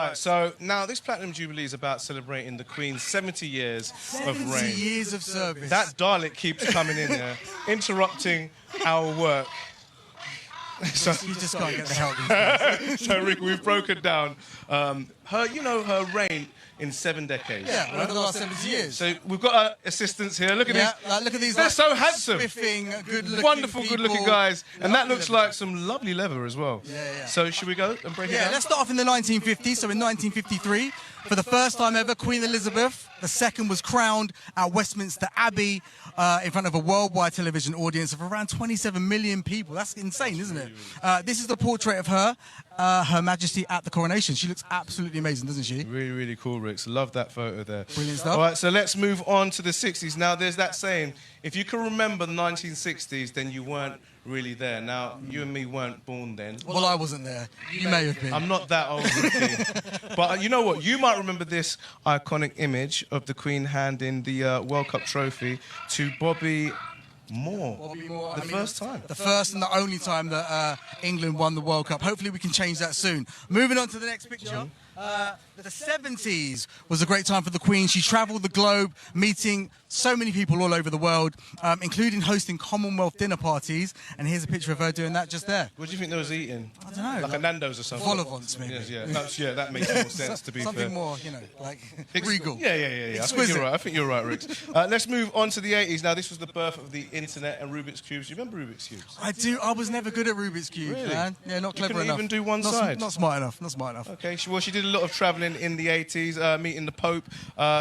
Right, so now this Platinum Jubilee is about celebrating the Queen's 70 years of reign. 70 years of service. That Dalek keeps coming in there, interrupting our work. So, you just can't get the help. so Rick, we've broken down her reign in 7 decades. Yeah, over the last 70 years. So we've got our assistants here. Look at these. Look at these. They're so handsome. Spiffing, good-looking Wonderful, people. good-looking guys. And that looks leather. like some lovely leather as well. Yeah. So should we go and break it down? Let's start off in the 1950s. So in 1953, for the first time ever, Queen Elizabeth II was crowned at Westminster Abbey in front of a worldwide television audience of around 27 million people. That's insane, isn't it? This is the portrait of her, Her Majesty at the coronation. She looks absolutely amazing, doesn't she? Really, really cool, Ricks. Love that photo there. Brilliant stuff. All right, so let's move on to the 60s. Now, there's that saying, if you can remember the 1960s, then you weren't really there. Now, you and me weren't born then. Well, I wasn't there. You may have been. I'm not that old, Ricky. But you know what? You might remember this iconic image of the Queen handing the World Cup trophy to Bobby Moore. The first time. The first and the only time that England won the World Cup. Hopefully we can change that soon. Moving on to the next picture. The 70s was a great time for the Queen. She travelled the globe, meeting so many people all over the world, including hosting Commonwealth dinner parties. And here's a picture of her doing that just there. What do you think they was eating? I don't know. Like a Nando's or something? Vol-au-vents, maybe. Yeah, that makes more sense, to be Something fair. more, like regal. Yeah. Exquisite. I think you're right, Ricks. Let's move on to the 80s. Now, this was the birth of the internet and Rubik's Cubes. Do you remember Rubik's Cubes? I do. I was never good at Rubik's Cube, Really? man. Yeah, not clever couldn't enough. even do one side? Not smart enough. Not smart enough. Okay, well, she did a lot of travelling in the 80s, meeting the Pope,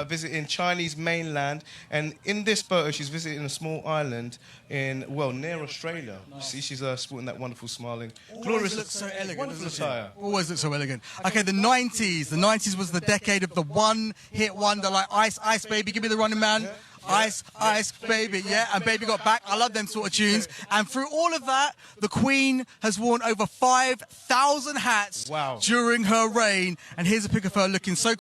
visiting Chinese mainland, and in this photo, she's visiting a small island near Australia. Nice. See, she's sporting that wonderful, smiling, glorious, looks so elegant, wonderful doesn't attire. Always looks so elegant. Okay, the 90s. The 90s was the decade of the one-hit wonder, like Ice, Ice Baby, give me the Running Man. Yeah. Ice, Ice, Baby, and Baby Got Back. I love them sort of tunes. And through all of that, the Queen has worn over 5,000 hats during her reign. And here's a pic of her looking so